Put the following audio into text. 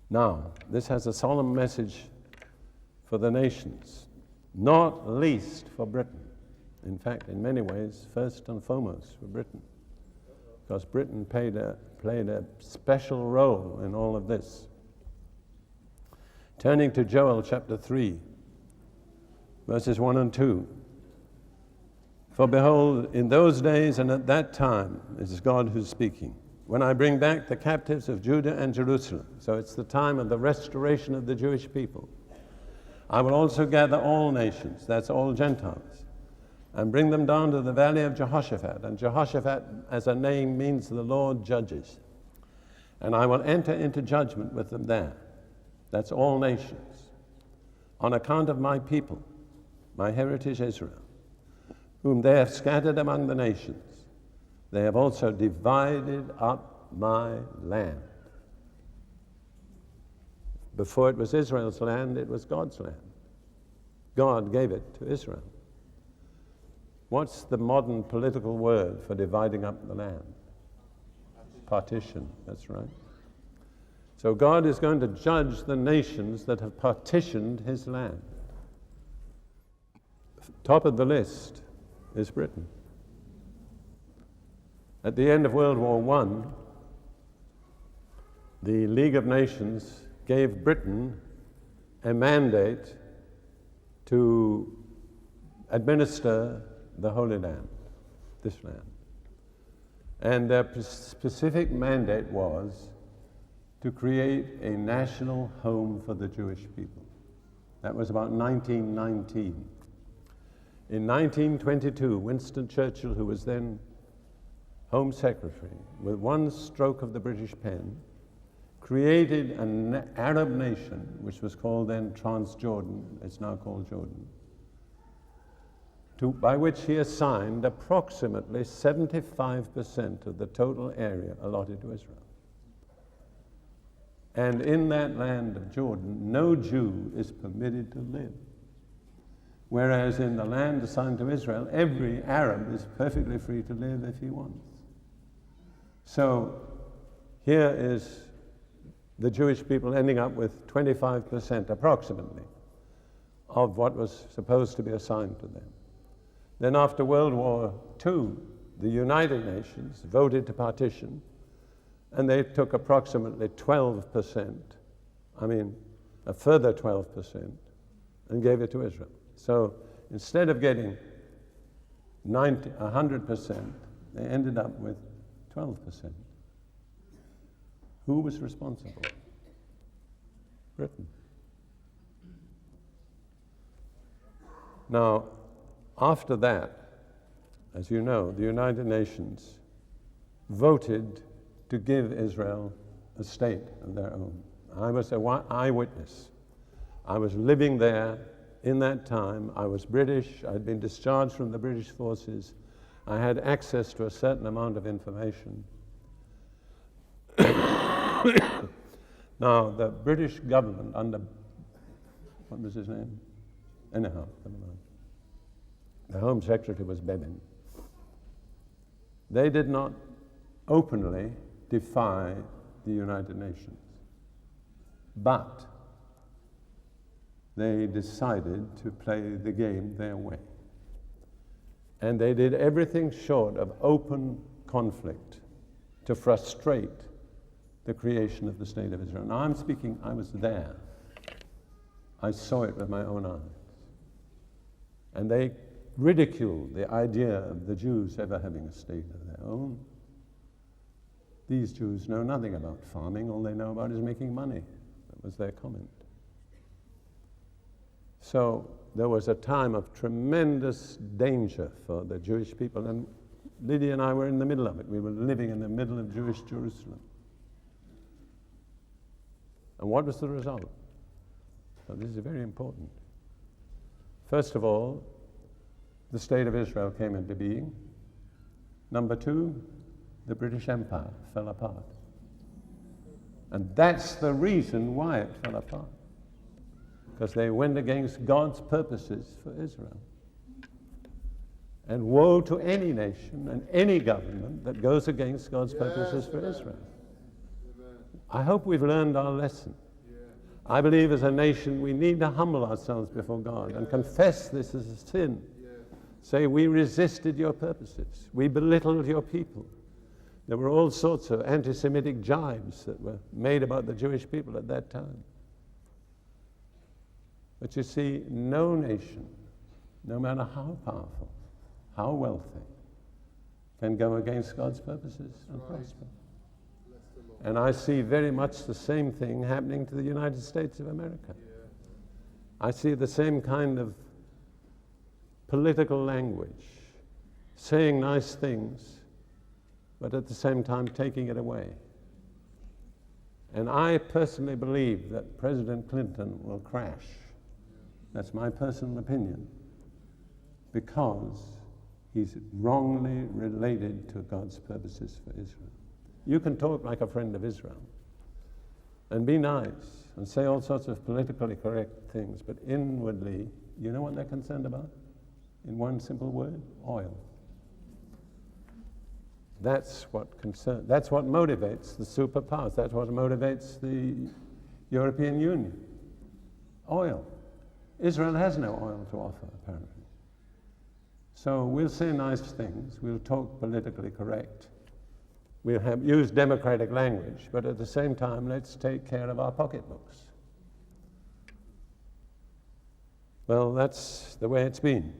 Now, this has a solemn message for the nations, not least for Britain. In fact, in many ways, first and foremost for Britain, because Britain played a special role in all of this. Turning to Joel chapter 3, verses 1 and 2. For behold, in those days and at that time, this is God who's speaking, when I bring back the captives of Judah and Jerusalem, so it's the time of the restoration of the Jewish people, I will also gather all nations, that's all Gentiles, and bring them down to the valley of Jehoshaphat. And Jehoshaphat as a name means the Lord judges. And I will enter into judgment with them there. That's all nations. On account of my people, my heritage Israel, whom they have scattered among the nations, they have also divided up my land. Before it was Israel's land, it was God's land. God gave it to Israel. What's the modern political word for dividing up the land? Partition, that's right. So God is going to judge the nations that have partitioned his land. Top of the list is Britain. At the end of World War I, the League of Nations gave Britain a mandate to administer the Holy Land, this land. And their specific mandate was to create a national home for the Jewish people. That was about 1919. In 1922, Winston Churchill, who was then Home Secretary, with one stroke of the British pen, created an Arab nation, which was called then Transjordan, it's now called Jordan, by which he assigned approximately 75% of the total area allotted to Israel. And in that land of Jordan, no Jew is permitted to live. Whereas in the land assigned to Israel, every Arab is perfectly free to live if he wants. So here is the Jewish people ending up with 25% approximately of what was supposed to be assigned to them. Then after World War II, the United Nations voted to partition, and they took approximately 12%, a further 12%, and gave it to Israel. So instead of getting 100%, they ended up with 12%. Who was responsible? Britain. Now, after that, as you know, the United Nations voted to give Israel a state of their own. I was an eyewitness. I was living there in that time. I was British. I'd been discharged from the British forces. I had access to a certain amount of information. Now, the British government under, what was his name? Anyhow, never mind. The Home Secretary was Bevin. They did not openly defy the United Nations, but they decided to play the game their way. And they did everything short of open conflict to frustrate the creation of the State of Israel. Now I'm speaking, I was there. I saw it with my own eyes. And they ridiculed the idea of the Jews ever having a state of their own. These Jews know nothing about farming. All they know about is making money. That was their comment. So there was a time of tremendous danger for the Jewish people, and Lydia and I were in the middle of it. We were living in the middle of Jewish Jerusalem. And what was the result? Now, this is very important. First of all, the State of Israel came into being. Number two, the British Empire fell apart. And that's the reason why it fell apart. Because they went against God's purposes for Israel. And woe to any nation and any government that goes against God's purposes for Israel. I hope we've learned our lesson. I believe as a nation we need to humble ourselves before God and confess this as a sin. Say, we resisted your purposes. We belittled your people. There were all sorts of anti-Semitic jibes that were made about the Jewish people at that time. But you see, no nation, no matter how powerful, how wealthy, can go against God's purposes and prosper. And I see very much the same thing happening to the United States of America. I see the same kind of political language, saying nice things, but at the same time taking it away. And I personally believe that President Clinton will crash. That's my personal opinion, because he's wrongly related to God's purposes for Israel. You can talk like a friend of Israel and be nice and say all sorts of politically correct things, but inwardly, you know what they're concerned about? In one simple word, oil. That's what motivates the superpowers. That's what motivates the European Union. Oil. Israel has no oil to offer, apparently. So we'll say nice things, we'll talk politically correct, we'll use democratic language, but at the same time, let's take care of our pocketbooks. Well, that's the way it's been.